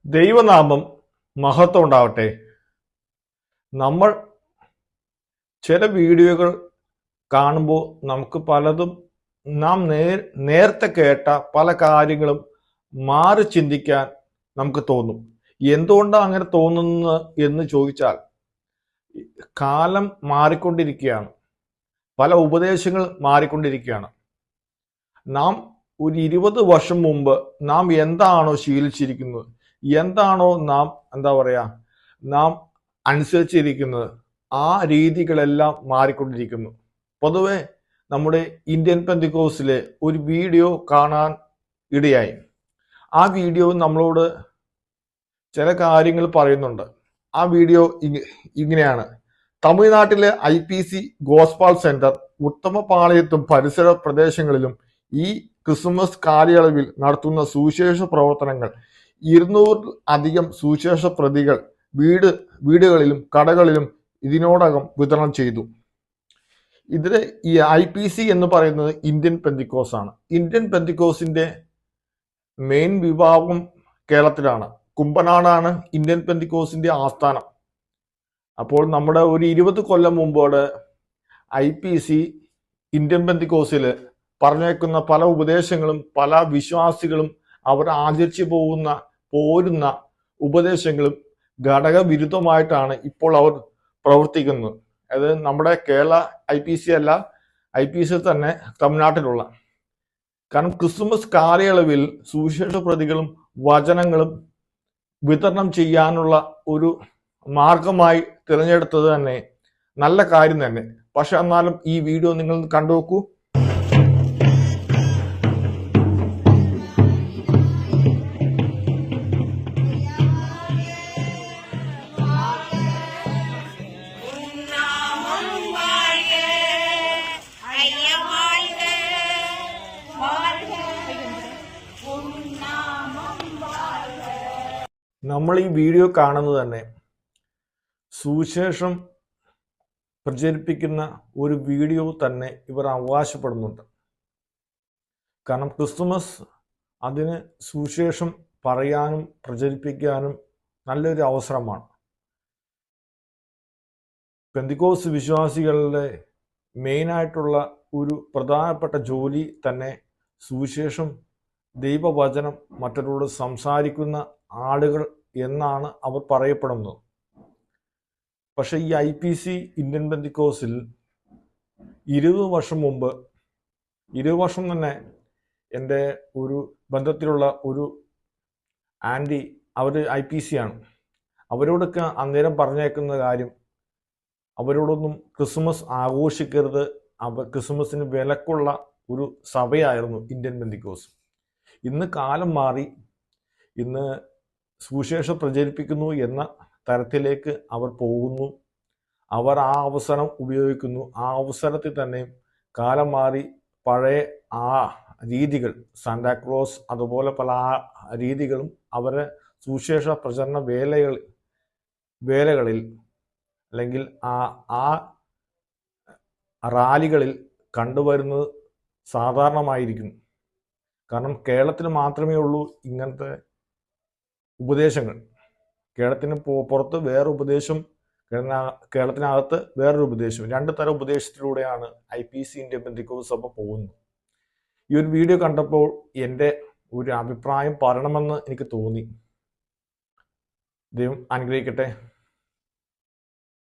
ദൈവനാമം മഹത്വം ഉണ്ടാവട്ടെ. നമ്മൾ ചില വീഡിയോകൾ കാണുമ്പോൾ നമുക്ക് പലതും നാം നേരത്തെ കേട്ട പല കാര്യങ്ങളും മാറി ചിന്തിക്കാൻ നമുക്ക് തോന്നും. എന്തുകൊണ്ടാണ് അങ്ങനെ തോന്നുന്നത് എന്ന് ചോദിച്ചാൽ, കാലം മാറിക്കൊണ്ടിരിക്കുകയാണ്, പല ഉപദേശങ്ങൾ മാറിക്കൊണ്ടിരിക്കുകയാണ്. നാം ഒരു 20 വർഷം മുമ്പ് നാം എന്താണോ ശീലിച്ചിരിക്കുന്നത്, എന്താണോ നാം നാം അനുസരിച്ചിരിക്കുന്നത്, ആ രീതികളെല്ലാം മാറിക്കൊണ്ടിരിക്കുന്നു. പൊതുവെ നമ്മുടെ ഇന്ത്യൻ പെന്തക്കോസ്തിലെ ഒരു വീഡിയോ കാണാൻ ഇടയായി. ആ വീഡിയോ നമ്മളോട് ചില കാര്യങ്ങൾ പറയുന്നുണ്ട്. ആ വീഡിയോ ഇങ്ങനെയാണ്: തമിഴ്നാട്ടിലെ IPC ഗോസ്പാൽ സെന്റർ ഉത്തമപാളയത്തും പരിസര പ്രദേശങ്ങളിലും ഈ ക്രിസ്മസ് കാലയളവിൽ നടത്തുന്ന സുവിശേഷ പ്രവർത്തനങ്ങൾ 200-അധികം സുവിശേഷ പ്രതികൾ വീടുകളിലും കടകളിലും ഇതിനോടകം വിതരണം ചെയ്തു. ഇതിലെ ഈ IPC എന്ന് പറയുന്നത് ഇന്ത്യൻ പെന്തക്കോസ് ആണ്. ഇന്ത്യൻ പെന്തക്കോസിന്റെ മെയിൻ വിഭാഗം കേരളത്തിലാണ്. കുമ്പനാടാണ് ഇന്ത്യൻ പെന്തക്കോസിന്റെ ആസ്ഥാനം. അപ്പോൾ നമ്മുടെ ഒരു 20 കൊല്ലം മുമ്പോടെ IPC ഇന്ത്യൻ പെന്തക്കോസിൽ പറഞ്ഞേക്കുന്ന പല ഉപദേശങ്ങളും പല വിശ്വാസികളും അവർ ആചരിച്ചു പോരുന്ന ഉപദേശങ്ങളും ഘടകവിരുദ്ധമായിട്ടാണ് ഇപ്പോൾ അവർ പ്രവർത്തിക്കുന്നത്. അത് നമ്മുടെ കേരള IPC അല്ല, IPC തന്നെ തമിഴ്നാട്ടിലുള്ള. കാരണം ക്രിസ്മസ് കാലയളവിൽ സുവിശേഷ പ്രതികളും വചനങ്ങളും വിതരണം ചെയ്യാനുള്ള ഒരു മാർഗമായി തിരഞ്ഞെടുത്തത് തന്നെ നല്ല കാര്യം തന്നെ. പക്ഷെ എന്നാലും ഈ വീഡിയോ നിങ്ങൾ കണ്ടു നോക്കൂ. നമ്മൾ ഈ വീഡിയോ കാണുന്നത് തന്നെ സുവിശേഷം പ്രചരിപ്പിക്കുന്ന ഒരു വീഡിയോ തന്നെ ഇവർ അവകാശപ്പെടുന്നുണ്ട്. കാരണം ക്രിസ്തുമസ് അതിന് സുവിശേഷം പറയാനും പ്രചരിപ്പിക്കാനും നല്ലൊരു അവസരമാണ്. പെന്തക്കോസ് വിശ്വാസികളുടെ മെയിനായിട്ടുള്ള ഒരു പ്രധാനപ്പെട്ട ജോലി തന്നെ സുവിശേഷം, ദൈവവചനം മറ്റവരോട് സംസാരിക്കുന്ന ആളുകൾ എന്നാണ് അവർ പറയപ്പെടുന്നത്. പക്ഷെ ഈ IPC ഇന്ത്യൻ പെന്തക്കോസിൽ 20 വർഷം മുമ്പ്, 20 വർഷം തന്നെ എൻ്റെ ഒരു ബന്ധത്തിലുള്ള ഒരു ആൻറ്റി, അവർ IPC ആണ്. അവരോടൊക്കെ അന്നേരം പറഞ്ഞേക്കുന്ന കാര്യം, അവരോടൊന്നും ക്രിസ്മസ് ആഘോഷിക്കരുത്, ക്രിസ്മസിന് വിലക്കുള്ള ഒരു സഭയായിരുന്നു ഇന്ത്യൻ പെന്തക്കോസ്. ഇന്ന് കാലം മാറി, ഇന്ന് സുവിശേഷം പ്രചരിപ്പിക്കുന്നു എന്ന തരത്തിലേക്ക് അവർ പോകുന്നു. അവർ ആ അവസരം ഉപയോഗിക്കുന്നു. ആ അവസരത്തിൽ തന്നെ കാലം മാറി പഴയ ആ രീതികൾ, സാന്താക്ലോസ് അതുപോലെ പല രീതികളും അവരെ സുവിശേഷ പ്രചരണ വേലകളിൽ അല്ലെങ്കിൽ ആ റാലികളിൽ കണ്ടുവരുന്നത് സാധാരണമായിരിക്കുന്നു. കാരണം കേരളത്തിൽ മാത്രമേ ഉള്ളൂ ഇങ്ങനത്തെ ഉപദേശങ്ങൾ. കേരളത്തിന് പുറത്ത് വേറെ ഉപദേശം, കേരളത്തിനകത്ത് വേറൊരു ഉപദേശം, 2 തരം ഉപദേശത്തിലൂടെയാണ് IPC ഇന്ത്യൻ പെന്തക്കോസ് സഭ പോകുന്നത്. ഈ ഒരു വീഡിയോ കണ്ടപ്പോൾ എൻ്റെ ഒരു അഭിപ്രായം പറയണമെന്ന് എനിക്ക് തോന്നി. ദൈവം അനുഗ്രഹിക്കട്ടെ.